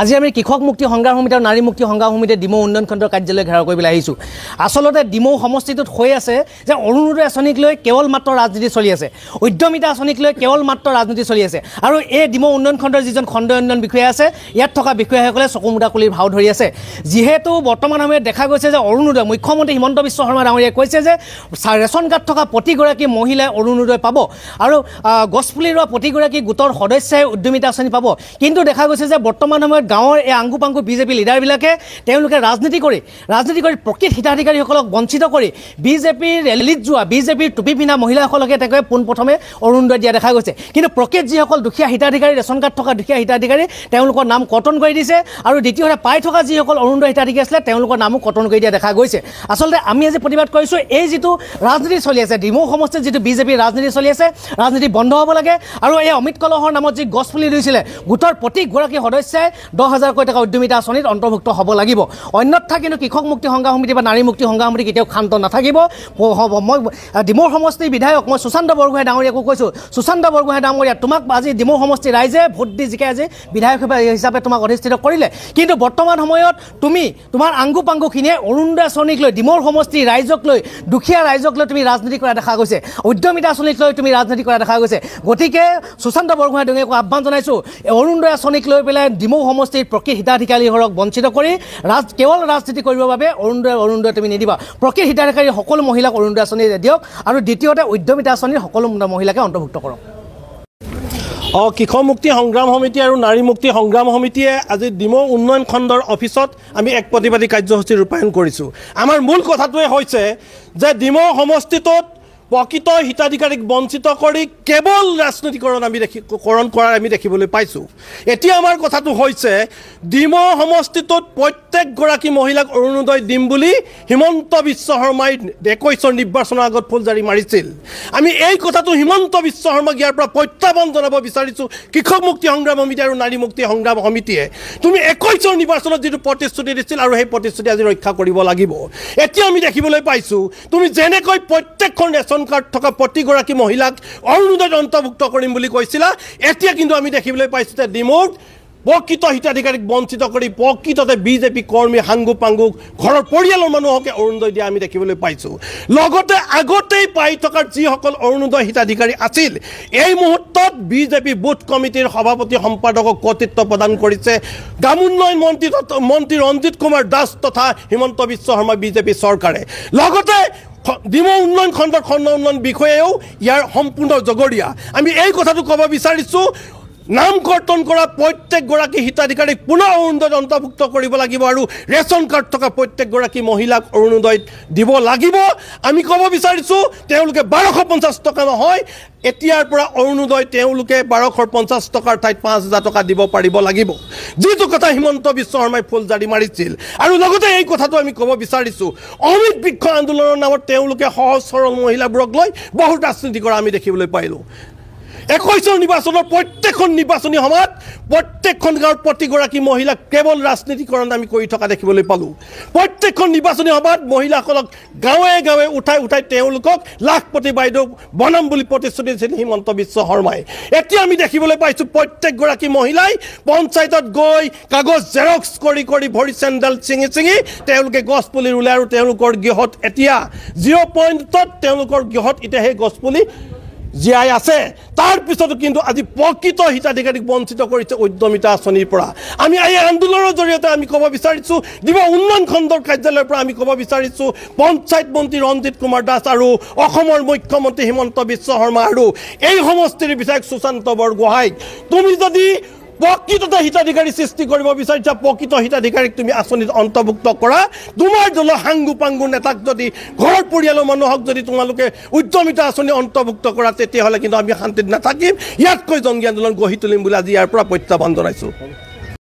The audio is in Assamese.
আজি আমি কৃষক মুক্তি সংগ্ৰাম সমিতি আৰু নাৰী মুক্তি সংগ্ৰাম সমিতিয়ে ডিমৌ উন্নয়ন খণ্ডৰ কাৰ্যালয় ঘেৰাও কৰিবলৈ আহিছোঁ। আচলতে ডিমৌ সমষ্টিটোত হৈ আছে যে অৰুণোদয় আঁচনিক লৈ কেৱল মাত্ৰ ৰাজনীতি চলি আছে, উদ্যমিতা আঁচনিক লৈ কেৱল মাত্ৰ ৰাজনীতি চলি আছে। আৰু এই ডিমৌ উন্নয়ন খণ্ডৰ যিজন খণ্ড উন্নয়ন বিষয়া আছে, ইয়াত থকা বিষয়াসকলে চকু মুদা কুলিৰ ভাও ধৰি আছে। যিহেতু বৰ্তমান সময়ত দেখা গৈছে যে অৰুণোদয় মুখ্যমন্ত্ৰী হিমন্ত বিশ্ব শৰ্মা ডাঙৰীয়াই কৈছে যে ৰেচন কাৰ্ড থকা প্ৰতিগৰাকী মহিলাই অৰুণোদয় পাব আৰু গছপুলি ৰোৱা প্ৰতিগৰাকী গোটৰ সদস্যাই উদ্যমিতা আঁচনি পাব। কিন্তু দেখা গৈছে যে বৰ্তমান সময়ত গাঁৱৰ এই আংগু পাংগু বিজেপি লিডাৰবিলাকে তেওঁলোকে ৰাজনীতি কৰি প্ৰকৃত হিতাধিকাৰীসকলক বঞ্চিত কৰি বিজেপিৰ ৰেলীত যোৱা বিজেপিৰ টুপি পিন্ধা মহিলাসকলকে তেওঁলোকে পোনপ্ৰথমে অৰুণোদয় দিয়া দেখা গৈছে। কিন্তু প্ৰকৃত যিসকল দুখীয়া হিতাধিকাৰী ৰেচন কাৰ্ড থকা দুখীয়া হিতাধিকাৰী তেওঁলোকৰ নাম কটন কৰি দিছে আৰু দ্বিতীয়তে পাই থকা যিসকল অৰুণোদয় হিতাধিকাৰী আছিলে তেওঁলোকৰ নামো কটন কৰি দিয়া দেখা গৈছে। আচলতে আমি আজি প্ৰতিবাদ কৰিছোঁ এই যিটো ৰাজনীতি চলি আছে, ডিমৌ সমষ্টিত যিটো বিজেপিৰ ৰাজনীতি চলি আছে, ৰাজনীতি বন্ধ হ'ব লাগে। আৰু এই অমিত কলহৰ নামত যি গছপুলি ৰুইছিলে গোটৰ প্ৰতিগৰাকী সদস্যাই 10,000 টকা উদ্যমিতা আঁচনিত অন্তৰ্ভুক্ত হ'ব লাগিব। অন্যথা কিন্তু কৃষক মুক্তি সংগ্ৰাম সমিতি বা নাৰী মুক্তি সংগ্ৰাম সমিতি কেতিয়াও ক্ষান্ত নাথাকিব। মই ডিমৌ সমষ্টিৰ বিধায়ক মই সুশান্ত বৰগোহাঁই ডাঙৰীয়াকো কৈছোঁ, সুশান্ত বৰগোহাঁই ডাঙৰীয়া তোমাক আজি ডিমৌ সমষ্টিৰ ৰাইজে ভোট দি জিকাই আজি বিধায়ক হিচাপে তোমাক অধিষ্ঠিত কৰিলে। কিন্তু বৰ্তমান সময়ত তুমি তোমাৰ আংগু পাংগুখিনিয়ে অৰুণোদয় আঁচনিক লৈ ডিমৌ সমষ্টিৰ ৰাইজক লৈ দুখীয়া ৰাইজক লৈ তুমি ৰাজনীতি কৰা দেখা গৈছে, উদ্যমিতা আঁচনিক লৈ তুমি ৰাজনীতি কৰা দেখা গৈছে। গতিকে সুশান্ত বৰগোহাঁই ডাঙৰীয়াকো আহ্বান জনাইছোঁ, অৰুণোদয় আঁচনিক লৈ পেলাই ডিমৌ সমষ্টিৰ প্ৰকৃত হিতাধিকাৰীসকলক বঞ্চিত কৰি কেৱল ৰাজনীতি কৰিবৰ বাবে অৰুণোদয় তুমি নিদিবা। প্ৰকৃত হিতাধিকাৰী সকলো মহিলাক অৰুণোদয় আঁচনি দিয়ক আৰু দ্বিতীয়তে উদ্যমিতা আঁচনিৰ সকলো মহিলাকে অন্তৰ্ভুক্ত কৰক। কৃষক মুক্তি সংগ্ৰাম সমিতি আৰু নাৰী মুক্তি সংগ্ৰাম সমিতিয়ে আজি ডিমৌ উন্নয়ন খণ্ডৰ অফিচত আমি এক প্ৰতিবাদী কাৰ্যসূচী ৰূপায়ণ কৰিছোঁ। আমাৰ মূল কথাটোৱে হৈছে যে ডিমৌ সমষ্টিটোত প্ৰকৃত হিতাধিকাৰীক বঞ্চিত কৰি কেৱল ৰাজনৈতিকৰণ কৰাৰ আমি দেখিবলৈ পাইছোঁ। এতিয়া আমাৰ কথাটো হৈছে ডিমৌ সমষ্টিটোত প্ৰত্যেকগৰাকী মহিলাক অৰুণোদয় দিম বুলি হিমন্ত বিশ্ব শৰ্মাই 21ৰ নিৰ্বাচনৰ আগত ফুলজাৰি মাৰিছিল। আমি এই কথাটো হিমন্ত বিশ্ব শৰ্মাক ইয়াৰ পৰা প্ৰত্যাহ্বান জনাব বিচাৰিছোঁ। কৃষক মুক্তি সংগ্ৰাম সমিতি আৰু নাৰী মুক্তি সংগ্ৰাম সমিতিয়ে তুমি 21ৰ নিৰ্বাচনত যিটো প্ৰতিশ্ৰুতি দিছিল আৰু সেই প্ৰতিশ্ৰুতি আজি ৰক্ষা কৰিব লাগিব। এতিয়া আমি দেখিবলৈ পাইছোঁ তুমি যেনেকৈ প্ৰত্যেকখন ৰেচন কাৰ্ড থকা প্ৰতিগৰাকী মহিলাক অৰুণোদয়ত অন্তৰ্ভুক্ত কৰিম বুলি কৈছিলা, এতিয়া কিন্তু আমি দেখিবলৈ পাইছোঁ যে ডিমৌত প্ৰকৃত হিতাধিকাৰীক বঞ্চিত কৰি প্ৰকৃততে বিজেপি কৰ্মী হাংগু পাংগু ঘৰৰ পৰিয়ালৰ মানুহকে অৰুণোদয় দিয়া আমি দেখিবলৈ পাইছোঁ। লগতে আগতেই পাই থকা যিসকল অৰুণোদয় হিতাধিকাৰী আছিল এই মুহূৰ্তত বিজেপি বুথ কমিটিৰ সভাপতি সম্পাদকক কৰ্তৃত্ব প্ৰদান কৰিছে গ্ৰামোন্নয়ন মন্ত্ৰী ৰঞ্জিত কুমাৰ দাস তথা হিমন্ত বিশ্ব শৰ্মা বিজেপি চৰকাৰে। লগতে ডিমৌ উন্নয়ন খণ্ড উন্নয়ন বিষয়েও ইয়াৰ সম্পূৰ্ণ জগৰীয়া। আমি এই কথাটো ক'ব বিচাৰিছোঁ, নাম কৰ্তন কৰা প্ৰত্যেকগৰাকী হিতাধিকাৰীক পুনৰ অৰুণোদয়ত অন্তৰ্ভুক্ত কৰিব লাগিব আৰু ৰেচন কাৰ্ড থকা প্ৰত্যেকগৰাকী মহিলাক অৰুণোদয়ত দিব লাগিব। আমি ক'ব বিচাৰিছোঁ তেওঁলোকে 1250 টকা নহয়, এতিয়াৰ পৰা অৰুণোদয় তেওঁলোকে 1250 টকাৰ ঠাইত 5,000 টকা দিব পাৰিব লাগিব, যিটো কথা হিমন্ত বিশ্ব শৰ্মাই ফুলজাৰি মাৰিছিল। আৰু লগতে এই কথাটো আমি ক'ব বিচাৰিছোঁ অমৃত বৃক্ষ আন্দোলনৰ নামত তেওঁলোকে সহজ সৰল মহিলাবোৰক লৈ বহুত ৰাজনীতি কৰা আমি দেখিবলৈ পাইলোঁ। 21ৰ নিৰ্বাচনৰ প্ৰত্যেকখন নিৰ্বাচনী সভাত প্ৰত্যেকখন গাঁৱৰ প্ৰতিগৰাকী মহিলাক কেৱল ৰাজনীতিকৰণ আমি কৰি থকা দেখিবলৈ পালোঁ। প্ৰত্যেকখন নিৰ্বাচনী সভাত মহিলাসকলক গাঁৱে গাঁৱে উঠাই তেওঁলোকক লাখপতি বাইদেউ বনাম বুলি প্ৰতিশ্ৰুতি দিছিল হিমন্ত বিশ্ব শৰ্মাই। এতিয়া আমি দেখিবলৈ পাইছোঁ প্ৰত্যেকগৰাকী মহিলাই পঞ্চায়তত গৈ কাগজ জেৰক্স কৰি ভৰি চেণ্ডেল ছিঙি তেওঁলোকে গছপুলি ৰুলে আৰু তেওঁলোকৰ গৃহত এতিয়া 0 পইণ্টত তেওঁলোকৰ গৃহত এতিয়া সেই গছপুলি জীয়াই আছে। তাৰ পিছতো কিন্তু আজি প্ৰকৃত হিতাধিকাৰীক বঞ্চিত কৰিছে উদ্যমিতা আঁচনিৰ পৰা। আমি এই আন্দোলনৰ জৰিয়তে আমি ক'ব বিচাৰিছোঁ ডিমৌ উন্নয়ন খণ্ডৰ কাৰ্যালয়ৰ পৰা আমি ক'ব বিচাৰিছোঁ পঞ্চায়ত মন্ত্ৰী ৰঞ্জিত কুমাৰ দাস আৰু অসমৰ মুখ্যমন্ত্ৰী হিমন্ত বিশ্ব শৰ্মা আৰু এই সমষ্টিৰ বিধায়ক সুশান্ত বৰগোহাঁইক তুমি যদি প্ৰকৃততে হিতাধিকাৰী সৃষ্টি কৰিব বিচাৰিছা, প্ৰকৃত হিতাধিকাৰীক তুমি আঁচনিত অন্তৰ্ভুক্ত কৰা। তোমাৰ দলৰ হাংগু পাংগু নেতাক যদি ঘৰৰ পৰিয়ালৰ মানুহক যদি তোমালোকে উদ্যমিতা আঁচনি অন্তৰ্ভুক্ত কৰা তেতিয়াহ'লে কিন্তু আমি শান্তিত নাথাকিম। ইয়াতকৈ জংগী আন্দোলন গঢ়ি তুলিম বুলি আজি ইয়াৰ পৰা প্ৰত্যাহ্বান জনাইছোঁ।